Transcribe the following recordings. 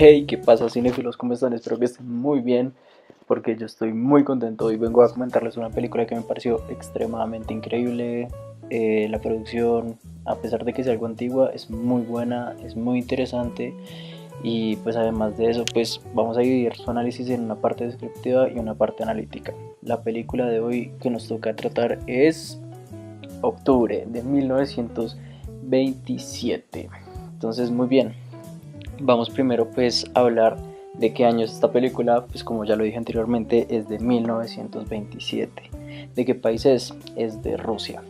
Hey, ¿qué pasa, cinéfilos? ¿Cómo están? Espero que estén muy bien, porque yo estoy muy contento y vengo a comentarles una película que me pareció extremadamente increíble. La producción, a pesar de que sea algo antigua, es muy buena, es muy interesante y pues además de eso, pues vamos a dividir su análisis en una parte descriptiva y una parte analítica. La película de hoy que nos toca tratar es Octubre de 1927. Entonces, muy bien. Vamos primero pues a hablar de qué año es esta película. Pues como ya lo dije anteriormente, es de 1927. ¿De qué país es? Es de Rusia.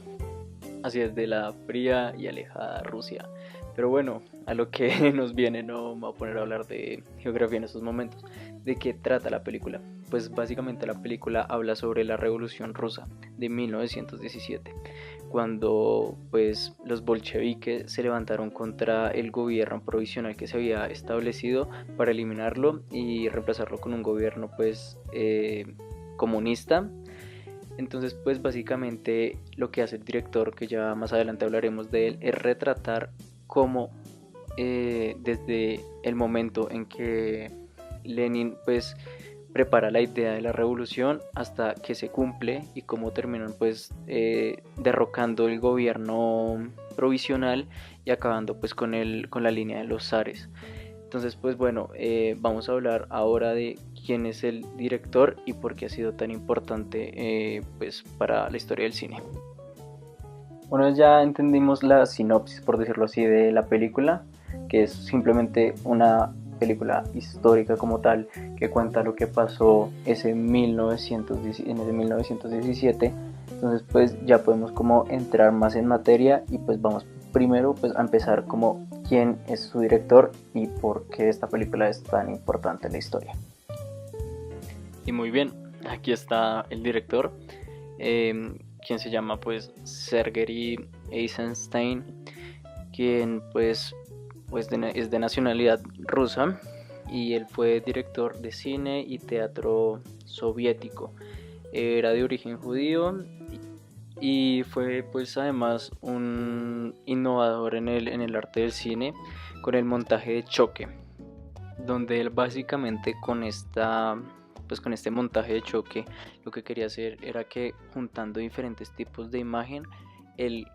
Así es, de la fría y alejada Rusia. Pero bueno, a lo que nos viene, no me voy a poner a hablar de geografía en estos momentos. ¿De qué trata la película? Pues básicamente la película habla sobre la Revolución Rusa de 1917, cuando pues los bolcheviques se levantaron contra el gobierno provisional que se había establecido para eliminarlo y reemplazarlo con un gobierno pues comunista. Entonces, pues básicamente lo que hace el director, que ya más adelante hablaremos de él, es retratar cómo desde el momento en que Lenin pues prepara la idea de la revolución hasta que se cumple y cómo terminan pues derrocando el gobierno provisional y acabando pues con la línea de los zares. Entonces, pues bueno, vamos a hablar ahora de quién es el director y por qué ha sido tan importante pues para la historia del cine. Bueno, ya entendimos la sinopsis, por decirlo así, de la película, que es simplemente una película histórica como tal, que cuenta lo que pasó en ese 1917. Entonces, pues ya podemos como entrar más en materia y pues vamos primero pues a empezar como quién es su director y por qué esta película es tan importante en la historia. Y muy bien, aquí está el director, quien se llama pues Sergei Eisenstein, quien es de nacionalidad rusa y él fue director de cine y teatro soviético. Era de origen judío y fue pues además un innovador en el arte del cine con el montaje de choque, donde él básicamente con este montaje de choque lo que quería hacer era que juntando diferentes tipos de imagen, el,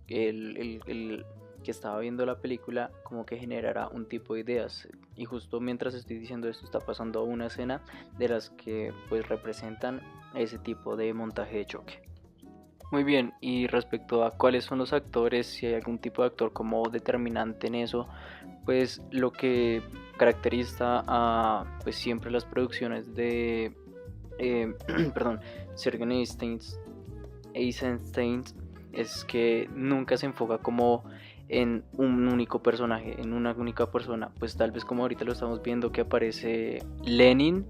el que estaba viendo la película como que generara un tipo de ideas. Y justo mientras estoy diciendo esto está pasando una escena de las que pues representan ese tipo de montaje de choque. Muy bien, y respecto a cuáles son los actores, si hay algún tipo de actor como determinante en eso, pues lo que caracteriza a pues siempre las producciones de perdón, Sergei Eisenstein es que nunca se enfoca como en un único personaje, en una única persona. Pues tal vez como ahorita lo estamos viendo que aparece Lenin,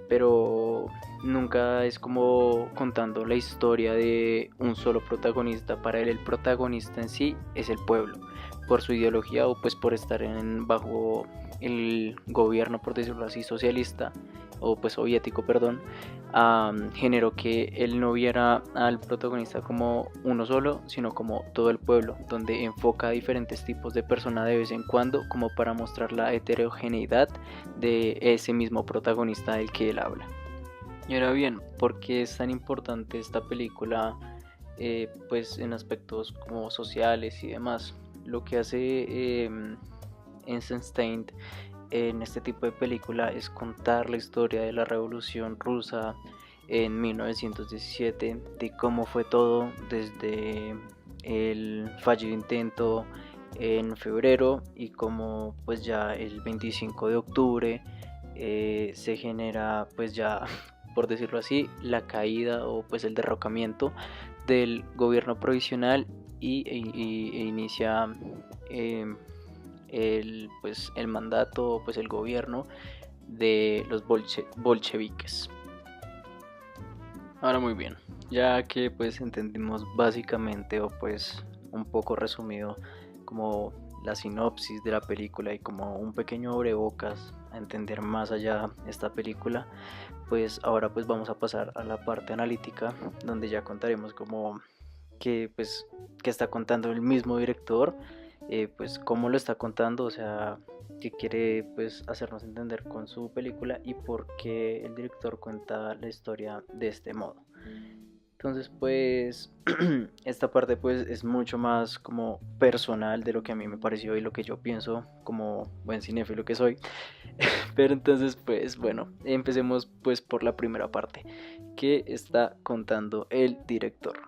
pero nunca es como contando la historia de un solo protagonista. Para él el protagonista en sí es el pueblo, por su ideología o pues por estar bajo el gobierno, por decirlo así, socialista o pues soviético, perdón, generó que él no viera al protagonista como uno solo, sino como todo el pueblo, donde enfoca a diferentes tipos de personas de vez en cuando, como para mostrar la heterogeneidad de ese mismo protagonista del que él habla. Y ahora bien, ¿por qué es tan importante esta película? Pues en aspectos como sociales y demás. Lo que hace Eisenstein en este tipo de película es contar la historia de la Revolución Rusa en 1917, de cómo fue todo desde el fallido intento en febrero y cómo pues ya el 25 de octubre se genera pues ya por decirlo así la caída o pues el derrocamiento del gobierno provisional e inicia el mandato, pues el gobierno de los bolcheviques. Ahora muy bien, ya que pues entendimos básicamente o pues un poco resumido como la sinopsis de la película y como un pequeño abrebocas a entender más allá esta película, pues ahora pues vamos a pasar a la parte analítica donde ya contaremos como que pues que está contando el mismo director pues cómo lo está contando, o sea, qué quiere pues hacernos entender con su película y por qué el director cuenta la historia de este modo. Entonces pues esta parte pues es mucho más como personal de lo que a mí me pareció y lo que yo pienso como buen cinéfilo que soy. Pero entonces pues bueno, empecemos pues por la primera parte que está contando el director.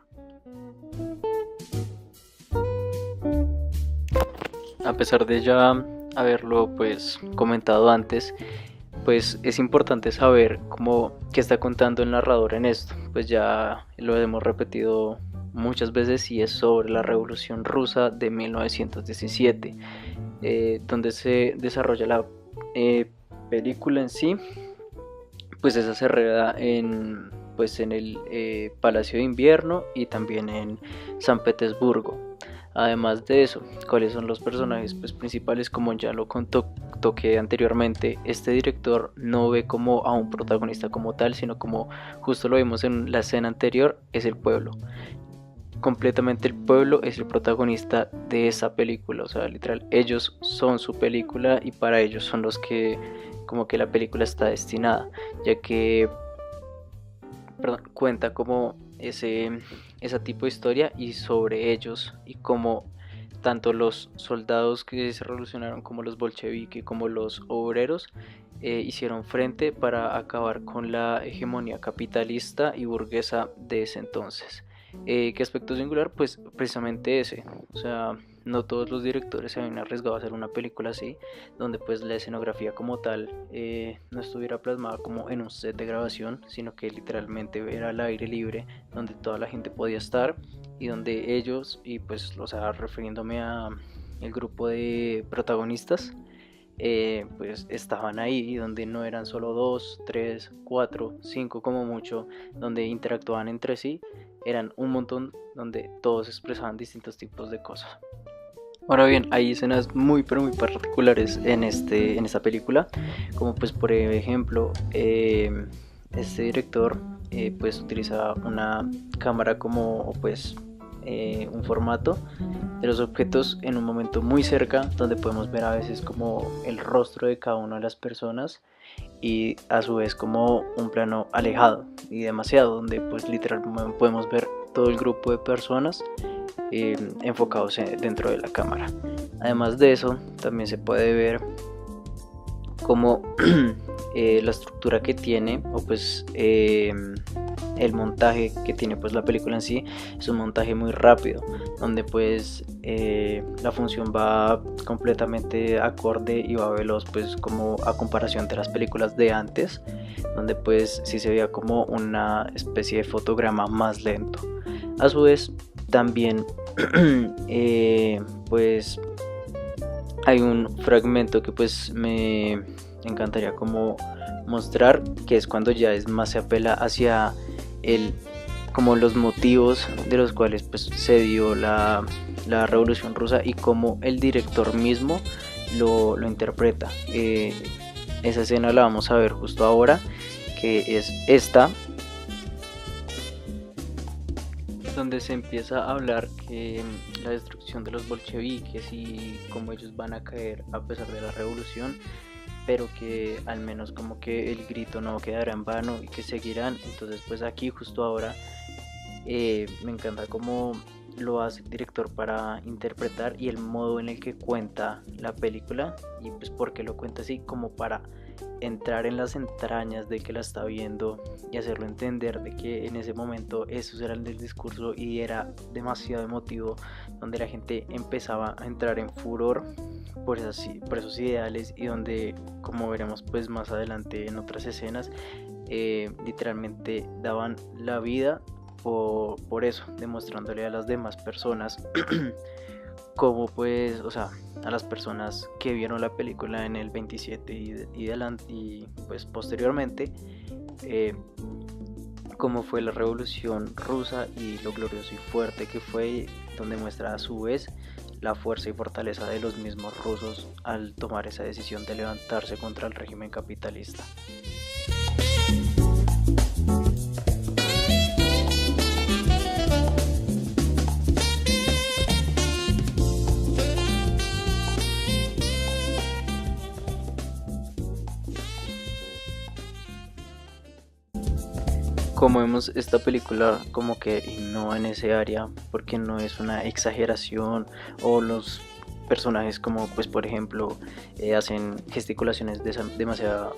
A pesar de ya haberlo pues comentado antes, pues es importante saber cómo qué está contando el narrador en esto, pues ya lo hemos repetido muchas veces y es sobre la Revolución Rusa de 1917, donde se desarrolla la película en sí. Pues esa se rueda en, pues en el Palacio de Invierno y también en San Petersburgo. Además de eso, ¿cuáles son los personajes pues, principales? Como ya lo toqué anteriormente, este director no ve como a un protagonista como tal, sino como justo lo vimos en la escena anterior, es el pueblo. Completamente el pueblo es el protagonista de esa película, o sea, literal, ellos son su película y para ellos son los que como que la película está destinada, ya que cuenta como ese tipo de historia y sobre ellos y como tanto los soldados que se revolucionaron como los bolcheviques como los obreros hicieron frente para acabar con la hegemonía capitalista y burguesa de ese entonces. ¿Qué aspecto singular? Pues precisamente ese, o sea, no todos los directores se habían arriesgado a hacer una película así, donde pues la escenografía como tal no estuviera plasmada como en un set de grabación, sino que literalmente era al aire libre, donde toda la gente podía estar y donde ellos, y pues, o sea, refiriéndome a el grupo de protagonistas, pues estaban ahí, donde no eran solo 2, 3, 4, 5 como mucho, donde interactuaban entre sí, eran un montón donde todos expresaban distintos tipos de cosas. Ahora bien, hay escenas muy pero muy particulares en esta película, como pues por ejemplo este director pues utiliza una cámara como pues un formato de los objetos en un momento muy cerca, donde podemos ver a veces como el rostro de cada una de las personas y a su vez como un plano alejado y demasiado, donde pues literalmente podemos ver todo el grupo de personas enfocados dentro de la cámara. Además de eso, también se puede ver como la estructura que tiene o pues el montaje que tiene pues la película en sí es un montaje muy rápido, donde pues la función va completamente acorde y va veloz, pues como a comparación de las películas de antes, donde pues sí se veía como una especie de fotograma más lento. A su vez también pues hay un fragmento que pues me encantaría como mostrar, que es cuando ya es más se apela hacia como los motivos de los cuales pues se dio la Revolución Rusa y cómo el director mismo lo interpreta. Esa escena la vamos a ver justo ahora, que es esta, donde se empieza a hablar que la destrucción de los bolcheviques y cómo ellos van a caer a pesar de la revolución, pero que al menos como que el grito no quedará en vano y que seguirán. Entonces pues aquí justo ahora me encanta cómo lo hace el director para interpretar y el modo en el que cuenta la película, y pues porque lo cuenta así como para entrar en las entrañas de que la está viendo y hacerlo entender de que en ese momento eso era el del discurso y era demasiado emotivo, donde la gente empezaba a entrar en furor por esos ideales y donde, como veremos pues más adelante en otras escenas, literalmente daban la vida por eso, demostrándole a las demás personas como pues, o sea, a las personas que vieron la película en el 27 y pues posteriormente, cómo fue la Revolución Rusa y lo glorioso y fuerte que fue, donde muestra a su vez la fuerza y fortaleza de los mismos rusos al tomar esa decisión de levantarse contra el régimen capitalista. Como vemos, esta película como que innova en ese área porque no es una exageración o los personajes como pues por ejemplo hacen gesticulaciones demasiado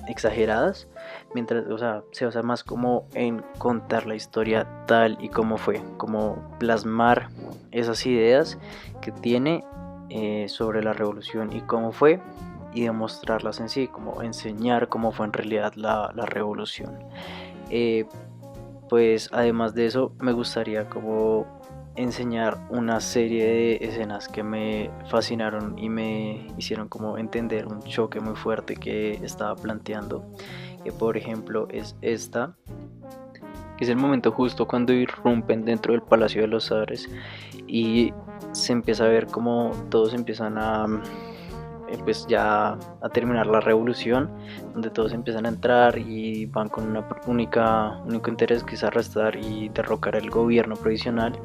exageradas, mientras, o sea, se basa más como en contar la historia tal y como fue, como plasmar esas ideas que tiene sobre la revolución y cómo fue, y demostrarlas en sí, como enseñar cómo fue en realidad la revolución. Eh, pues además de eso me gustaría como enseñar una serie de escenas que me fascinaron y me hicieron como entender un choque muy fuerte que estaba planteando, que por ejemplo es esta, que es el momento justo cuando irrumpen dentro del Palacio de los Sabres y se empieza a ver como todos empiezan a pues ya a terminar la revolución, donde todos empiezan a entrar y van con una único interés, que es arrestar y derrocar el gobierno provisional,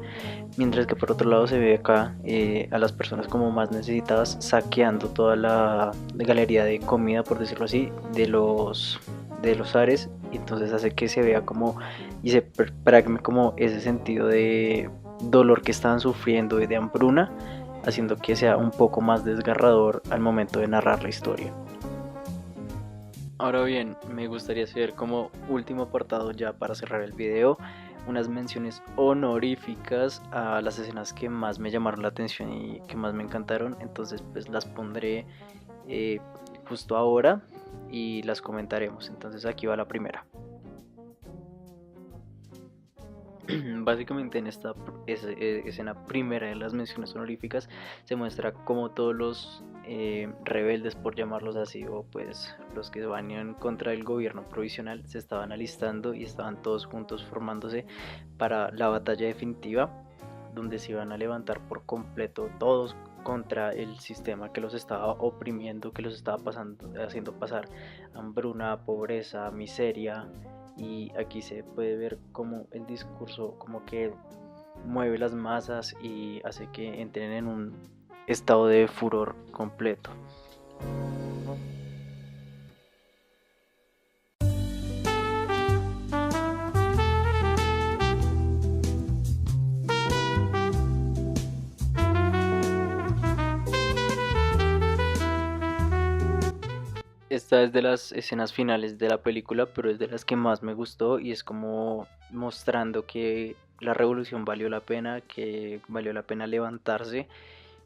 mientras que por otro lado se ve acá a las personas como más necesitadas saqueando toda la galería de comida, por decirlo así, de los Ares, y entonces hace que se vea como y se pragme como ese sentido de dolor que estaban sufriendo y de hambruna, haciendo que sea un poco más desgarrador al momento de narrar la historia. Ahora bien, me gustaría hacer como último apartado ya para cerrar el video unas menciones honoríficas a las escenas que más me llamaron la atención y que más me encantaron, entonces pues las pondré eh, justo ahora y las comentaremos. Entonces aquí va la primera. Básicamente en esta escena primera de las menciones honoríficas se muestra como todos los rebeldes, por llamarlos así, o pues los que van en contra del gobierno provisional, se estaban alistando y estaban todos juntos formándose para la batalla definitiva, donde se iban a levantar por completo todos contra el sistema que los estaba oprimiendo, que los estaba haciendo pasar hambruna, pobreza, miseria. Y aquí se puede ver como el discurso como que mueve las masas y hace que entren en un estado de furor completo. Esta es de las escenas finales de la película, pero es de las que más me gustó y es como mostrando que la revolución valió la pena, que valió la pena levantarse.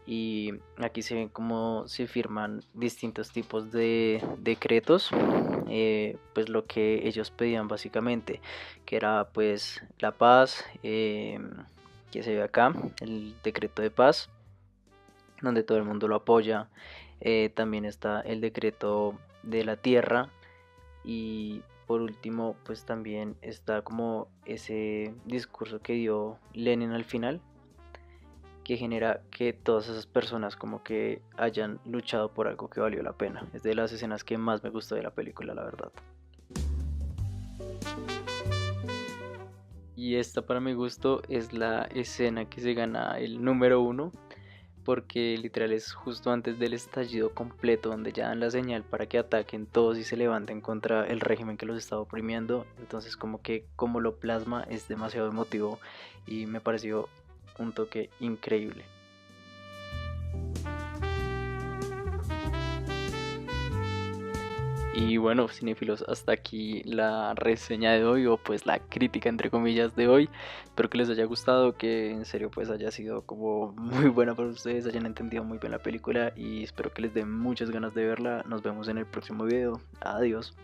Y aquí se ven cómo se firman distintos tipos de decretos, pues lo que ellos pedían básicamente, que era pues la paz, que se ve acá, el decreto de paz, donde todo el mundo lo apoya. También está el decreto de la tierra, y por último pues también está como ese discurso que dio Lenin al final, que genera que todas esas personas como que hayan luchado por algo que valió la pena. Es de las escenas que más me gustó de la película, la verdad. Y esta para mi gusto es la escena que se gana el número uno, porque literal es justo antes del estallido completo, donde ya dan la señal para que ataquen todos y se levanten contra el régimen que los estaba oprimiendo. Entonces como que como lo plasma es demasiado emotivo y me pareció un toque increíble. Y bueno, cinéfilos, hasta aquí la reseña de hoy, o pues la crítica entre comillas de hoy. Espero que les haya gustado, que en serio pues haya sido como muy buena para ustedes, hayan entendido muy bien la película y espero que les dé muchas ganas de verla. Nos vemos en el próximo video. Adiós.